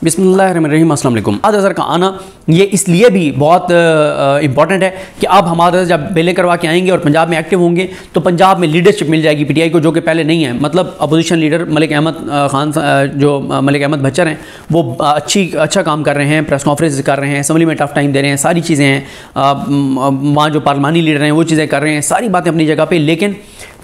बिस्मिल्लाहिर्रहमानिर्रहीम, अस्सलाम वालेकुम। हमाद अज़हर का आना ये इसलिए भी बहुत इंपॉर्टेंट है कि अब हमाद अज़हर जब बेले करवा के आएंगे और पंजाब में एक्टिव होंगे तो पंजाब में लीडरशिप मिल जाएगी पीटीआई को, जो कि पहले नहीं है। मतलब अपोजिशन लीडर मलिक अहमद खान, जो मलिक अहमद भच्चर हैं, वो अच्छा काम कर रहे हैं, प्रेस कॉन्फ्रेंस कर रहे हैं, असम्बली में टफ टाइम दे रहे हैं, सारी चीज़ें हैं। वहाँ जो पार्लिमानी लीडर हैं वो चीज़ें कर रहे हैं, सारी बातें अपनी जगह पर। लेकिन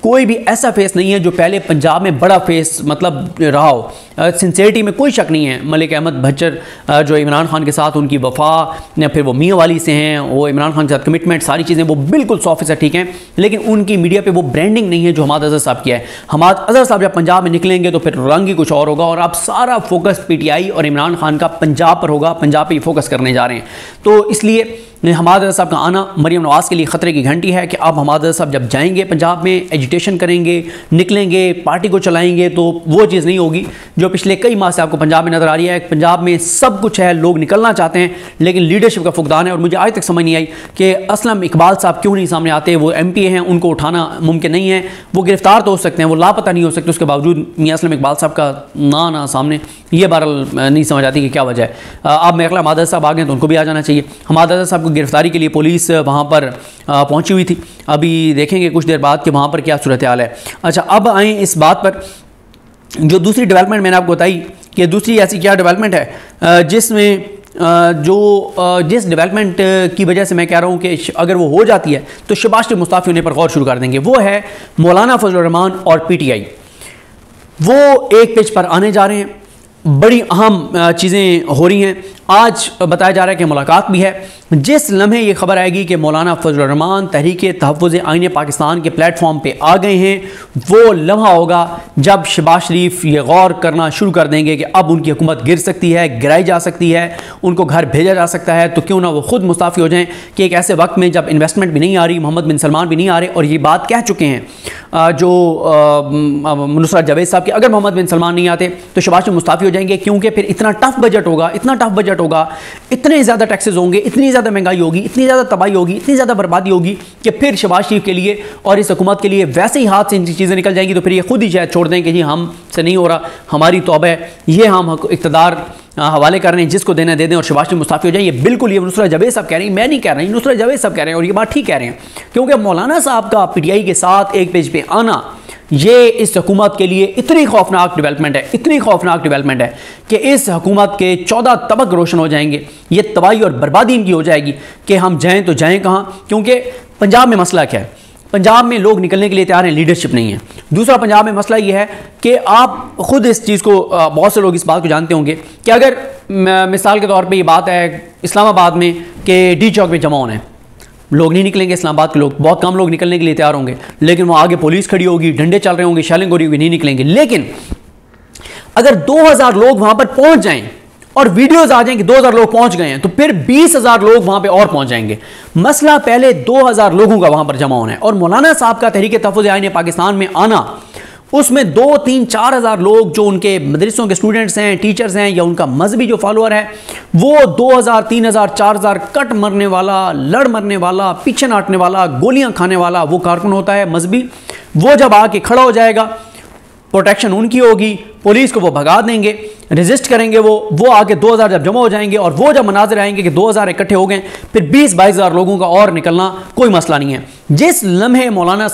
कोई भी ऐसा फेस नहीं है जो पहले पंजाब में बड़ा फेस मतलब रहा हो। सिंसेरिटी में कोई शक नहीं है। मलिक अहमद भच्चर जो इमरान खान के साथ उनकी वफा, फिर वो मियाँ वाली से हैं, वो इमरान खान के साथ कमिटमेंट, सारी चीज़ें वो बिल्कुल 100% ठीक हैं। लेकिन उनकी मीडिया पे वो ब्रांडिंग नहीं है जो हमाद अज़हर साहब किया है। हमाद अज़हर साहब जब पंजाब में निकलेंगे तो फिर रंग ही कुछ और होगा, और अब सारा फोकस पीटीआई और इमरान खान का पंजाब पर होगा, पंजाब पर ही फोकस करने जा रहे हैं। तो इसलिए हमाद अज़हर साहब का आना मरीम नवाज़ के लिए ख़तरे की घंटी है कि अब हमाद अज़हर साहब जब जाएंगे पंजाब में, एजिटेशन करेंगे, निकलेंगे, पार्टी को चलाएंगे, तो वो चीज़ नहीं होगी जो पिछले कई माह से आपको पंजाब में नज़र आ रही है। पंजाब में सब कुछ है, लोग निकलना चाहते हैं, लेकिन लीडरशिप का फुकदान है। और मुझे आज तक समझ नहीं आई कि असलम इकबाल साहब क्यों नहीं सामने आते। वो MP हैं, उनको उठाना मुमकिन नहीं है। वो गिरफ्तार तो हो सकते हैं, वो लापता नहीं हो सकते, उसके बावजूद मियां असलम इकबाल साहब का ना सामने, ये बहरहाल नहीं समझ आती कि क्या वजह है। अब मेरे ख्याल हमाद अज़हर साहब आ गए तो उनको भी आ जाना चाहिए। हमाद अज़हर साहब को गिरफ्तारी के लिए पुलिस वहाँ पर पहुँची हुई थी। अभी देखेंगे कुछ देर बाद कि वहाँ पर क्या सूरत हाल है। अच्छा, अब आए इस बात पर, जो दूसरी डेवलपमेंट मैंने आपको बताई कि दूसरी ऐसी क्या डेवलपमेंट है जिसमें जिस डेवलपमेंट की वजह से मैं कह रहा हूँ कि अगर वो हो जाती है तो शहबाज शरीफ मुस्ताफ़ी होने पर गौर शुरू कर देंगे। वो है मौलाना फजल रहमान और PTI। वो एक पेज पर आने जा रहे हैं, बड़ी अहम चीज़ें हो रही हैं। आज बताया जा रहा है कि मुलाकात भी है। जिस लम्हे ये खबर आएगी कि मौलाना फजल रहमान तहरीक तहफ़्फ़ुज़ आईन पाकिस्तान के प्लेटफॉर्म पे आ गए हैं, वो लम्हा होगा जब शहबाज शरीफ ये गौर करना शुरू कर देंगे कि अब उनकी हुकूमत गिर सकती है, गिराई जा सकती है, उनको घर भेजा जा सकता है। तो क्यों ना वो खुद मुस्ताफ़ी हो जाएं कि एक ऐसे वक्त में जब इन्वेस्टमेंट भी नहीं आ रही, मोहम्मद बिन सलमान भी नहीं आ रहे, और ये बात कह चुके हैं जो नुसरत जावेद साहब कि अगर मोहम्मद बिन सलमान नहीं आते तो शहबाज शरीफ मुस्ताफ़ी हो जाएंगे, क्योंकि फिर इतना टफ बजट होगा, इतना टफ बजट होगा, इतने ज़्यादा टैक्सेस होंगे, इतनी ज़्यादा महंगाई होगी, इतनी ज़्यादा तबाही होगी, इतनी ज़्यादा बर्बादी होगी कि फिर शहबाज शरीफ के लिए और इस हुकूमत के लिए वैसे ही हाथ से इन चीज़ें निकल जाएंगी। तो फिर ये खुद ही शायद छोड़ दें कि जी हमसे नहीं हो रहा, हमारी तौबा है, ये हम इक़्तिदार हवाले कर रहे हैं, जिसको देना दे दें और शहबाज शरीफ मुस्ताफ़ी हो जाए। ये बिल्कुल ये नुसरत जावेद साहब कह रही हैं, मैं नहीं कह रही, नुसरत जावेद साहब कह रहे हैं, और ये बात ठीक कह रहे हैं, क्योंकि मौलाना साहब का PTI के साथ एक पेज पे आना ये इस हुकूमत के लिए इतनी खौफनाक डेवलपमेंट है, इतनी खौफनाक डेवलपमेंट है कि इस हुकूमत के 14 तबक रोशन हो जाएंगे। ये तबाही और बर्बादी इनकी हो जाएगी कि हम जाएं तो जाएं कहाँ। क्योंकि पंजाब में मसला क्या है, पंजाब में लोग निकलने के लिए तैयार हैं, लीडरशिप नहीं है। दूसरा, पंजाब में मसला ये है कि आप खुद इस चीज़ को, बहुत से लोग इस बात को जानते होंगे कि अगर मिसाल के तौर पर ये बात है इस्लामाबाद में कि D चौक में जमा होना है, लोग नहीं निकलेंगे, इस्लामाबाद के लोग, बहुत कम लोग निकलने के लिए तैयार होंगे, लेकिन वहाँ आगे पुलिस खड़ी होगी, डंडे चल रहे होंगे, शैलिंग हो रही होगी, नहीं निकलेंगे। लेकिन अगर 2000 लोग वहाँ पर पहुँच जाएं और वीडियोस आ जाएं कि 2000 लोग पहुँच गए हैं, तो फिर 20000 लोग वहाँ पर और पहुँच जाएंगे। मसला पहले 2000 लोगों का वहाँ पर जमा होना है, और मौलाना साहब का तहरीक तहफ़्फ़ुज़ आईन पाकिस्तान में आना, उसमें 2, 3, 4 हज़ार लोग जो उनके मदरसों के स्टूडेंट्स हैं, टीचर्स हैं, या उनका मजहबी जो फॉलोअर है, वो 2000, 3000, 4000 कट मरने वाला, लड़ मरने वाला, पीछे नाटने वाला, गोलियां खाने वाला वो कारकुन होता है मजहबी। वो जब आके खड़ा हो जाएगा, प्रोटेक्शन उनकी होगी, पुलिस को वो भगा देंगे, रेजिस्ट करेंगे, वो आके 2000 जब जमा हो जाएंगे, और वो जब मनाजर आएंगे कि 2000 इकट्ठे हो गए, फिर 20-22 हज़ार लोगों का और निकलना कोई मसला नहीं है। जिस लम्हे मौलाना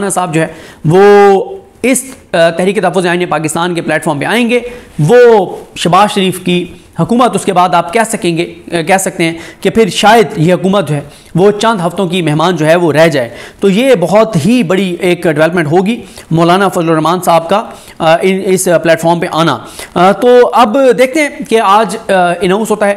साहब जो है वो इस तहरीक तहफ़्फ़ुज़ आईन पाकिस्तान के प्लेटफॉर्म पे आएंगे, वो शहबाज शरीफ की हुकूमत उसके बाद आप कह सकते हैं कि फिर शायद ये हुकूमत जो है वो चंद हफ्तों की मेहमान जो है वो रह जाए। तो ये बहुत ही बड़ी एक डेवलपमेंट होगी मौलाना फजल रहमान साहब का इस प्लेटफॉर्म पे आना। तो अब देखते हैं कि आज अनाउंस होता है।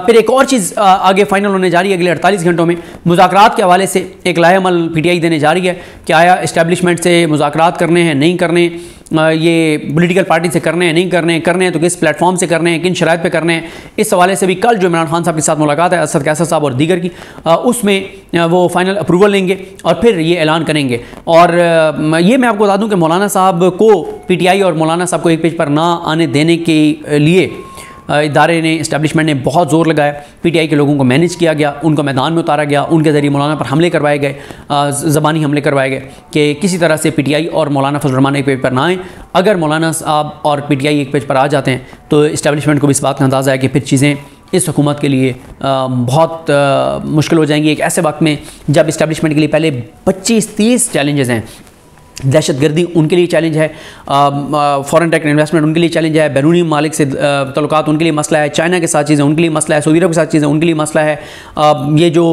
फिर एक और चीज़ आगे फाइनल होने जा रही है अगले 48 घंटों में। मुज़ाकरात के हवाले से एक लाएअमल PTI देने जा रही है कि आया इस्टेब्लिशमेंट से मुज़ाकरात करने हैं, नहीं करने, ये पॉलिटिकल पार्टी से करने हैं, नहीं करने हैं तो किस प्लेटफॉर्म से करने हैं, किन शराइत पे करने हैं। इस हवाले से भी कल जो इमरान खान साहब के साथ मुलाकात है, असद कैसर साहब और दीगर की, उसमें वो फाइनल अप्रूवल लेंगे और फिर ये ऐलान करेंगे। और ये मैं आपको बता दूं कि मौलाना साहब को PTI और मौलाना साहब को एक पेज पर ना आने देने के लिए इदारे ने, इस्टेब्लिशमेंट ने बहुत ज़ोर लगाया, पीटीआई के लोगों को मैनेज किया गया, उनको मैदान में उतारा गया, उनके ज़रिए मौलाना पर हमले करवाए गए, ज़बानी हमले करवाए गए कि किसी तरह से पीटीआई और मौलाना फजल रहमान एक पेज पर ना आए। अगर मौलाना साहब और पीटीआई एक पेज पर आ जाते हैं तो इस्टेब्लिशमेंट को भी इस बात का अंदाज़ा है कि फिर चीज़ें इस हुकूमत के लिए बहुत मुश्किल हो जाएंगी। एक ऐसे वक्त में जब इस्टेब्लिशमेंट के लिए पहले 25-30 चैलेंजेस हैं। दहशतगर्दी उनके लिए चैलेंज है, फॉरेन डायरेक्ट इन्वेस्टमेंट उनके लिए चैलेंज है, बैरूनी मालिक से तल्लुकात उनके लिए मसला है, चाइना के साथ चीज़ें उनके लिए मसला है, सऊदी अरब के साथ चीज़ें उनके लिए मसला है, ये जो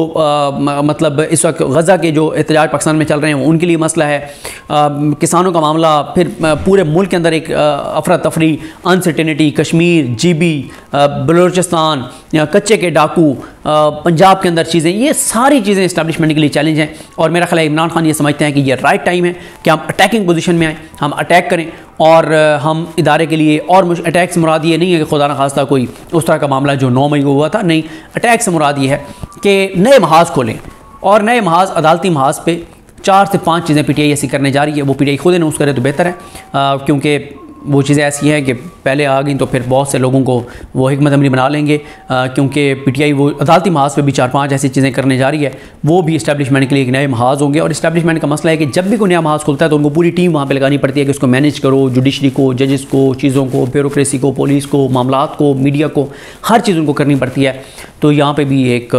मतलब इस वक्त गज़ा के जो एहतजाज पाकिस्तान में चल रहे हैं उनके लिए मसला है, किसानों का मामला, फिर पूरे मुल्क के अंदर एक अफरा तफरी, अनसर्टेनिटी, कश्मीर, GB, बलूचिस्तान, कच्चे के डाकू, पंजाब के अंदर चीज़ें, ये सारी चीज़ें इस्टेब्लिशमेंट के लिए चैलेंज हैं। और मेरा ख्याल है इमरान खान ये समझते हैं कि ये राइट टाइम है कि हम अटैकिंग पोजीशन में आए, हम अटैक करें और हम इदारे के लिए, और अटैक से मुराद ये नहीं है कि खुदा न खास्ता कोई उस तरह का मामला जो 9 मई को हुआ था, नहीं, अटैक से मुराद ये है कि नए महाज खोलें और नए महाज, अदालती महाज पे 4 से 5 चीज़ें पीटीआई ऐसी करने जा रही है। वो पीटीआई खुद अनाउंस करे तो बेहतर है, क्योंकि वो चीज़ें ऐसी हैं कि पहले आ गई तो फिर बहुत से लोगों को वो हिकमत अमली बना लेंगे, क्योंकि पीटीआई वो अदालती महाज पे भी 4-5 ऐसी चीज़ें करने जा रही है। वो भी इस्टेब्लिशमेंट के लिए एक नए महाज होंगे। और इस्टेब्लिशमेंट का मसला है कि जब भी कोई नया महाज खुलता है तो उनको पूरी टीम वहाँ पे लगानी पड़ती है कि उसको मैनेज करो, जुडिशरी को, जजेस को, चीज़ों को, ब्यूरोक्रेसी को, पुलिस को, मामलात को, मीडिया को, हर चीज़ उनको करनी पड़ती है। तो यहाँ पर भी एक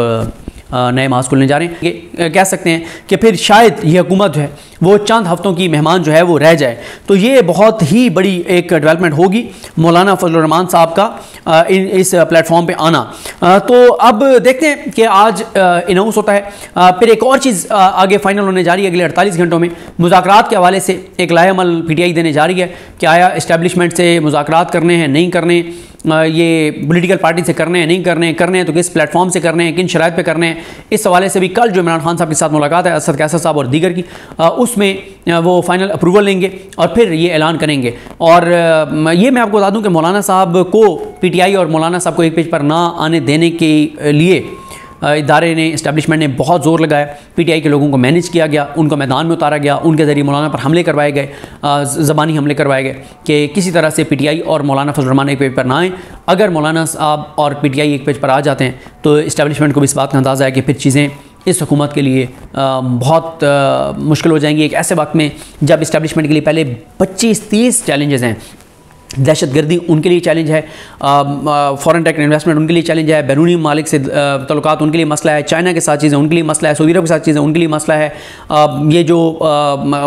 नए महाज खुलने जा रहे हैं। ये कह सकते हैं कि फिर शायद ये हुकूमत जो है वो चंद हफ्तों की मेहमान जो है वो रह जाए। तो ये बहुत ही बड़ी एक डेवलपमेंट होगी मौलाना फजल रहमान साहब का इस प्लेटफॉर्म पे आना। तो अब देखते हैं कि आज अनाउंस होता है। फिर एक और चीज़ आगे फाइनल होने जा रही है अगले 48 घंटों में। मुज़ाकरात के हवाले से एक लाएअमल पीटीआई देने जा रही है कि आया इस्टेब्लिशमेंट से मुज़ाकरात करने हैं, नहीं करने, ये पॉलिटिकल पार्टी से करने हैं, नहीं करने हैं तो किस प्लेटफॉर्म से करने हैं, किन शराइत पे करने हैं। इस हवाले से भी कल जो इमरान खान साहब के साथ मुलाकात है असद कैसर साहब और दीगर की, उसमें वो फाइनल अप्रूवल लेंगे और फिर ये ऐलान करेंगे। और ये मैं आपको बता दूं कि मौलाना साहब को पीटीआई और मौलाना साहब को एक पेज पर ना आने देने के लिए इदारे ने, इस्टेब्लिशमेंट ने बहुत ज़ोर लगाया, पीटीआई के लोगों को मैनेज किया गया, उनको मैदान में उतारा गया, उनके ज़रिए मौलाना पर हमले करवाए गए, ज़बानी हमले करवाए गए कि किसी तरह से पीटीआई और मौलाना फजल रहमान एक पेज पर ना आए। अगर मौलाना साहब और पीटीआई एक पेज पर आ जाते हैं तो इस्टेब्लिशमेंट को भी इस बात का अंदाज़ा है कि फिर चीज़ें इस हुकूमत के लिए बहुत मुश्किल हो जाएंगी। एक ऐसे वक्त में जब इस्टेब्लिशमेंट के लिए पहले 25-30 चैलेंजेस हैं। दहशतगर्दी उनके लिए चैलेंज है, फॉरेन डायरेक्ट इन्वेस्टमेंट उनके लिए चैलेंज है, बैरूनी मालिक से तल्लुकात उनके लिए मसला है, चाइना के साथ चीज़ें उनके लिए मसला है, सऊदी अरब के साथ चीज़ें उनके लिए मसला है, ये जो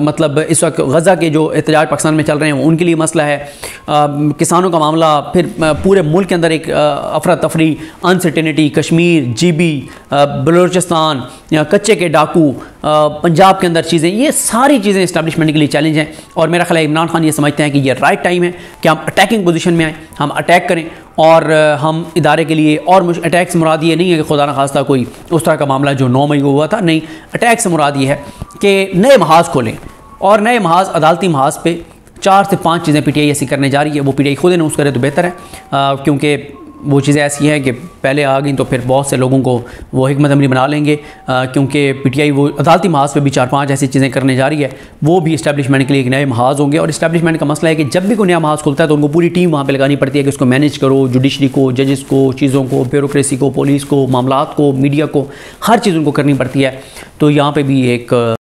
मतलब इस वक्त गज़ा के जो एहतजाज पाकिस्तान में चल रहे हैं उनके लिए मसला है, किसानों का मामला, फिर पूरे मुल्क के अंदर एक अफरा तफरी, अनसर्टेनिटी, कश्मीर, GB, बलूचिस्तान, कच्चे के डाकू, पंजाब के अंदर चीज़ें, ये सारी चीज़ें इस्टेब्लिशमेंट के लिए चैलेंज हैं। और मेरा ख्याल है इमरान खान ये समझते हैं कि ये राइट टाइम है कि हम अटैकिंग पोजीशन में आए, हम अटैक करें और हम इदारे के लिए, और अटैक से मुराद ये नहीं है कि खुदा न खास्ता कोई उस तरह का मामला जो 9 मई को हुआ था, नहीं, अटैक से मुराद ये है कि नए महाज खोलें और नए महाज, अदालती महाज पे 4 से 5 चीज़ें पीटीआई ऐसी करने जा रही है। वो पीटीआई खुद अनाउंस करे तो बेहतर है, क्योंकि वो चीज़ें ऐसी हैं कि पहले आ गई तो फिर बहुत से लोगों को वो हिकमत अमली बना लेंगे, क्योंकि पीटीआई वो अदालती महाज पे भी 4-5 ऐसी चीज़ें करने जा रही है। वो भी इस्टेब्लिशमेंट के लिए एक नए महाज होंगे। और इस्टेब्लिशमेंट का मसला है कि जब भी कोई नया महाज खुलता है तो उनको पूरी टीम वहाँ पे लगानी पड़ती है कि उसको मैनेज करो, जुडिशरी को, जजेस को, चीज़ों को, ब्यूरोक्रेसी को, पुलिस को, मामलात को, मीडिया को, हर चीज़ उनको करनी पड़ती है। तो यहाँ पर भी एक